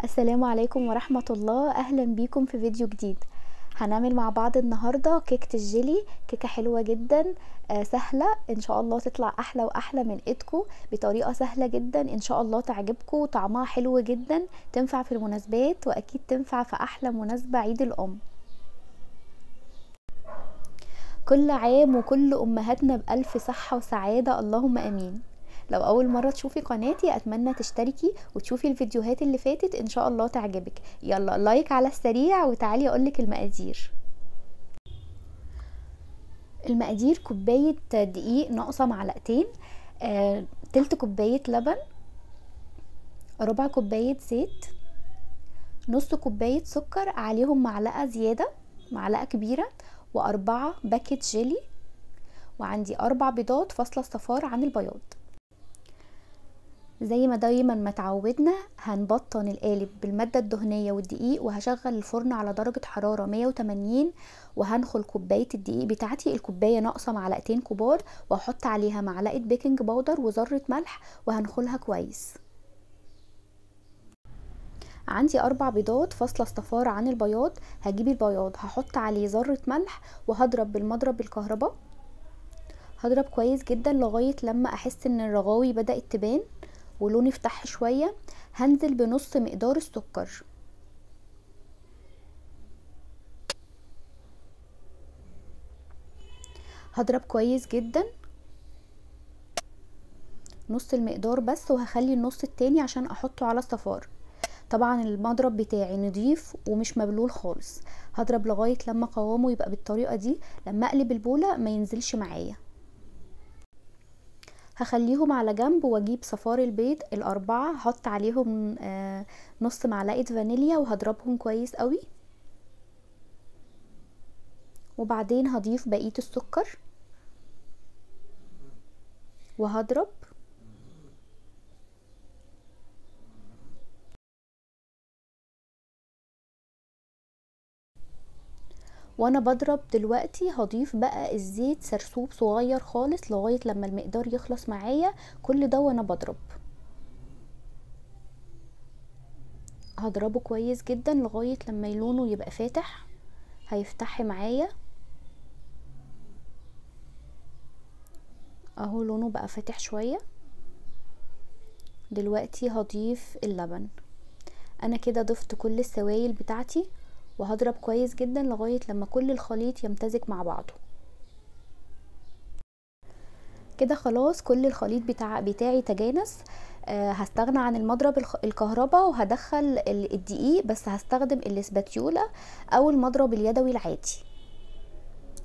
السلام عليكم ورحمة الله. اهلا بيكم في فيديو جديد. هنعمل مع بعض النهاردة كيكة الجيلي، كيكة حلوة جدا سهلة ان شاء الله تطلع احلى واحلى من ايدكم بطريقة سهلة جدا ان شاء الله تعجبكم. طعمها حلو جدا، تنفع في المناسبات واكيد تنفع في احلى مناسبة عيد الام. كل عام وكل امهاتنا بألف صحة وسعادة، اللهم امين. لو اول مرة تشوفي قناتي اتمنى تشتركي وتشوفي الفيديوهات اللي فاتت ان شاء الله تعجبك. يلا لايك على السريع وتعالي اقولك المقادير. المقادير: كوباية دقيق ناقصة معلقتين، تلت كوباية لبن، ربع كوباية زيت، نص كوباية سكر عليهم معلقة زيادة، معلقة كبيرة، واربعة باكت جيلي، وعندي 4 بيضات فاصلة الصفار عن البياض. زي ما دايما ما تعودنا هنبطن القالب بالمادة الدهنية والدقيق، وهشغل الفرن على درجة حرارة 180، وهنخل كوباية الدقيق بتاعتي، الكوباية ناقصة معلقتين كبار، وهحط عليها معلقة بيكنج باودر وذرة ملح وهنخلها كويس. عندي 4 بيضات فاصلة الصفار عن البياض. هجيب البياض هحط عليه ذرة ملح وهضرب بالمضرب الكهرباء. هضرب كويس جدا لغاية لما احس ان الرغاوي بدأت تبان ولون يفتح شوية. هنزل بنص مقدار السكر. هضرب كويس جدا نص المقدار بس، وهخلي النص التاني عشان احطه على الصفار. طبعا المضرب بتاعي نضيف ومش مبلول خالص. هضرب لغاية لما قوامه يبقى بالطريقة دي، لما اقلب البولة ما ينزلش معايا. هخليهم على جنب واجيب صفار البيض الاربعة، هحط عليهم نص معلقة فانيليا وهضربهم كويس قوي. وبعدين هضيف بقية السكر وهضرب. وانا بضرب دلوقتي هضيف بقى الزيت سرسوب صغير خالص لغاية لما المقدار يخلص معايا. كل ده وانا بضرب هضربه كويس جدا لغاية لما لونه يبقى فاتح، هيفتح معايا اهو، لونه بقى فاتح شوية. دلوقتي هضيف اللبن. انا كده ضفت كل السوائل بتاعتي وهضرب كويس جدا لغاية لما كل الخليط يمتزج مع بعضه. كده خلاص كل الخليط بتاعي تجانس. هستغنى عن المضرب الكهرباء وهدخل الدقيق، بس هستخدم الاسباتيولا او المضرب اليدوي العادي،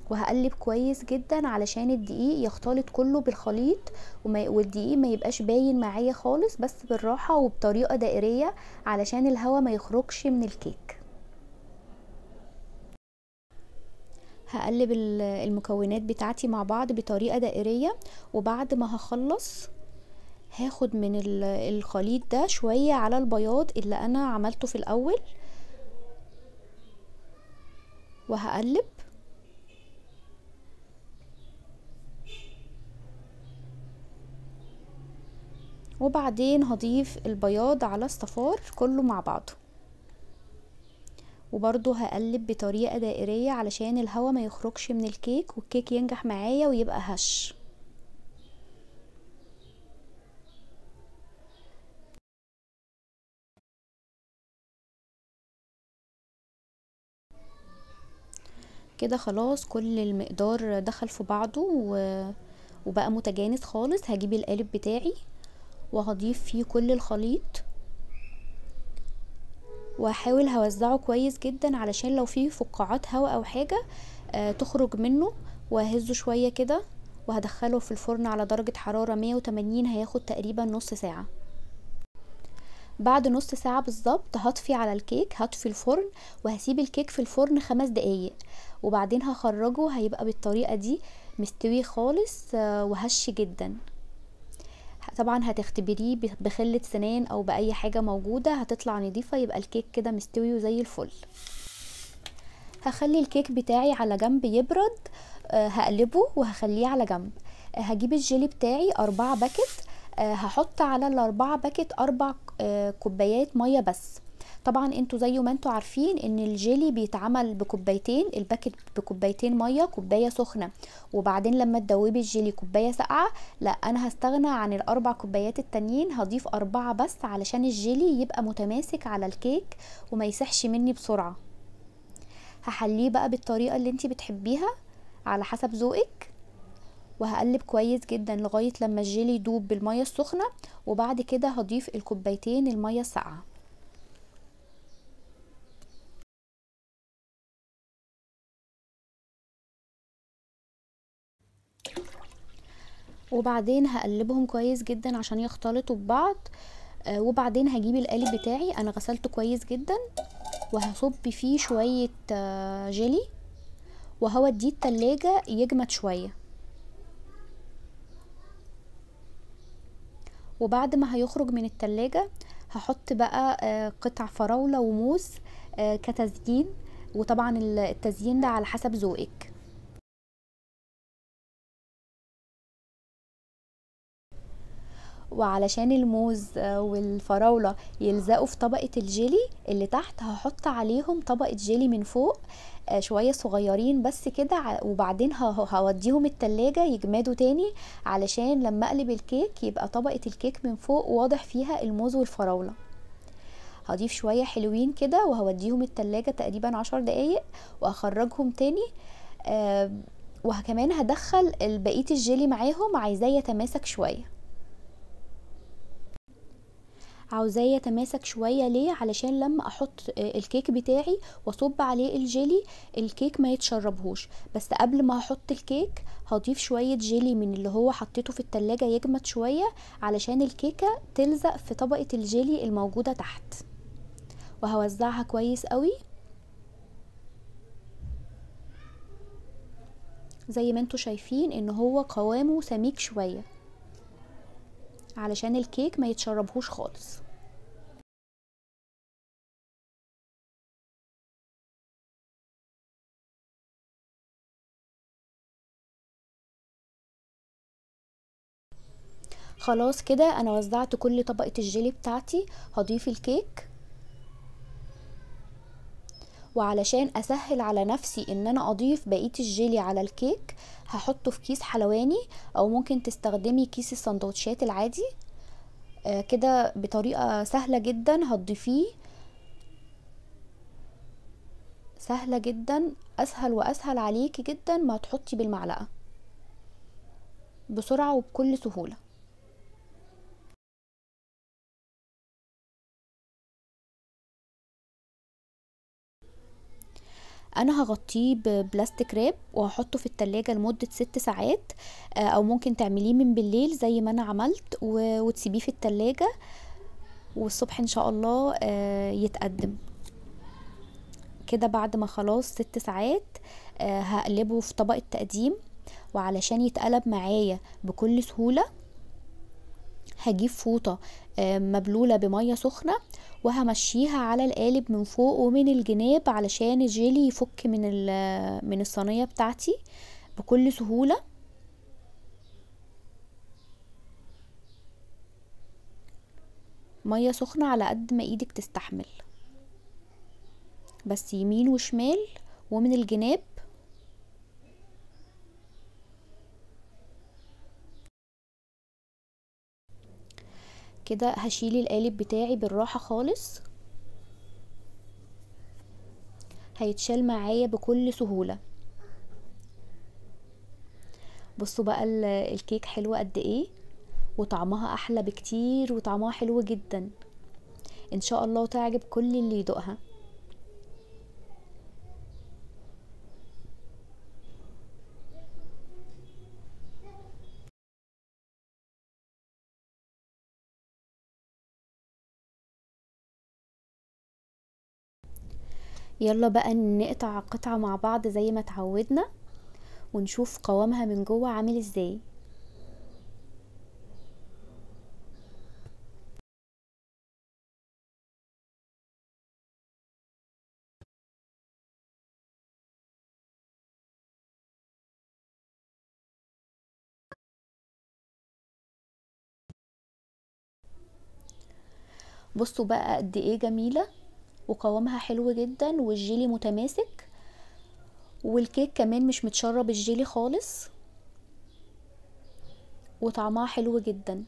وهقلب كويس جدا علشان الدقيق يختلط كله بالخليط والدقيق ما يبقاش باين معايا خالص، بس بالراحة وبطريقة دائرية علشان الهواء ما يخرجش من الكيك. هقلب المكونات بتاعتي مع بعض بطريقة دائرية، وبعد ما هخلص هاخد من الخليط ده شوية على البياض اللي انا عملته في الاول وهقلب. وبعدين هضيف البياض على الصفار كله مع بعضه، وبرضو هقلب بطريقة دائرية علشان الهواء ما يخرجش من الكيك والكيك ينجح معايا ويبقى هش. كده خلاص كل المقدار دخل في بعضه وبقى متجانس خالص. هجيب القالب بتاعي وهضيف فيه كل الخليط، وهحاول هوزعه كويس جدا علشان لو فيه فقاعات هواء او حاجة تخرج منه، وهزه شوية كده. وهدخله في الفرن على درجة حرارة 180، هياخد تقريبا نص ساعة. بعد نص ساعة بالظبط هطفي على الكيك، هطفي الفرن وهسيب الكيك في الفرن 5 دقايق، وبعدين هخرجه هيبقى بالطريقة دي مستوي خالص وهش جدا. طبعا هتختبريه بخلة سنان او باي حاجة موجودة هتطلع نضيفة، يبقى الكيك كده مستوي وزي الفل. هخلي الكيك بتاعي على جنب يبرد. هقلبه وهخليه على جنب. هجيب الجيلي بتاعي 4 باكت. هحط على ال4 باكت 4 كوبايات مية بس. طبعا انتوا زي ما انتوا عارفين ان الجيلي بيتعمل بكوبايتين، الباكت بكوبايتين ميه، كوبايه سخنه وبعدين لما تدوبي الجيلي كوبايه ساقعه. لا انا هستغنى عن الاربع كوبايات التانيين، هضيف 4 بس علشان الجيلي يبقى متماسك على الكيك وما يسحش مني بسرعه. هحليه بقى بالطريقه اللي انتي بتحبيها على حسب ذوقك، وهقلب كويس جدا لغايه لما الجيلي يدوب بالميه السخنه، وبعد كده هضيف الكوبايتين الميه الساقعه. وبعدين هقلبهم كويس جدا عشان يختلطوا ببعض. وبعدين هجيب القالب بتاعي انا غسلته كويس جدا، وهصب فيه شوية جيلي، وهوديه التلاجة يجمد شوية. وبعد ما هيخرج من التلاجة هحط بقى قطع فراولة وموز كتزيين، وطبعا التزيين ده على حسب ذوقك. وعلشان الموز والفراولة يلزقوا في طبقة الجيلي اللي تحت، هحط عليهم طبقة جيلي من فوق شوية صغيرين بس كده، وبعدين هوديهم التلاجة يجمدوا تاني علشان لما اقلب الكيك يبقى طبقة الكيك من فوق واضح فيها الموز والفراولة. هضيف شوية حلوين كده وهوديهم التلاجة تقريبا 10 دقايق وهخرجهم تاني. وكمان هدخل بقية الجيلي معاهم، عايزاه يتماسك شوية. عاوزاه يتماسك شوية ليه؟ علشان لما احط الكيك بتاعي واصب عليه الجيلي الكيك ما يتشربهوش. بس قبل ما احط الكيك هضيف شوية جيلي من اللي هو حطيته في التلاجة يجمد شوية علشان الكيكة تلزق في طبقة الجيلي الموجودة تحت. وهوزعها كويس قوي زي ما انتوا شايفين ان هو قوامه سميك شوية علشان الكيك ما يتشربهوش خالص. خلاص كده انا وزعت كل طبقة الجيلي بتاعتي. هضيف الكيك، وعلشان اسهل على نفسي ان انا اضيف بقية الجيلي على الكيك هحطه في كيس حلواني، او ممكن تستخدمي كيس السندوتشات العادي. كده بطريقة سهلة جدا هتضيفيه، سهلة جدا، اسهل واسهل عليكي جدا ما تحطي بالمعلقة، بسرعة وبكل سهولة. انا هغطيه ببلاستيك راب وهحطه في التلاجة لمدة 6 ساعات. او ممكن تعمليه من بالليل زي ما انا عملت وتسيبيه في التلاجة، والصبح ان شاء الله يتقدم كده. بعد ما خلاص 6 ساعات هقلبه في طبق التقديم، وعلشان يتقلب معايا بكل سهولة هجيب فوطة مبلولة بمية سخنة وهمشيها على القالب من فوق ومن الجناب علشان الجيلي يفك من الصينية بتاعتي بكل سهولة. مية سخنة على قد ما ايدك تستحمل، بس يمين وشمال ومن الجناب. كده هشيل القالب بتاعي بالراحة خالص، هيتشال معايا بكل سهولة. بصوا بقى الكيك حلوة قد ايه، وطعمها احلى بكتير، وطعمها حلو جدا ان شاء الله تعجب كل اللي يدوقها. يلا بقى نقطع قطعة مع بعض زي ما اتعودنا ونشوف قوامها من جوه عامل ازاي. بصوا بقى قد ايه جميلة، وقوامها حلو جدا والجيلي متماسك، والكيك كمان مش متشرب الجيلي خالص، وطعمها حلو جدا.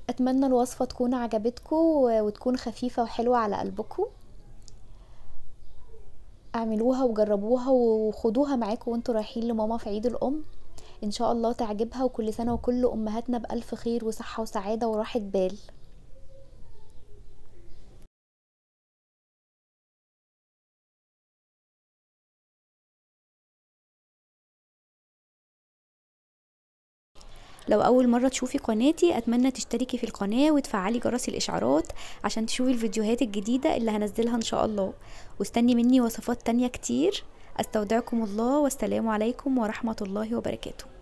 اتمنى الوصفة تكون عجبتكم وتكون خفيفة وحلوة على قلبكم. اعملوها وجربوها وخدوها معاكم وانتوا رايحين لماما في عيد الام، ان شاء الله تعجبها. وكل سنة وكل امهاتنا بألف خير وصحة وسعادة وراحة بال. لو اول مرة تشوفي قناتي اتمنى تشتركي في القناة وتفعلي جرس الاشعارات عشان تشوفي الفيديوهات الجديدة اللي هنزلها ان شاء الله. واستني مني وصفات تانية كتير. استودعكم الله والسلام عليكم ورحمة الله وبركاته.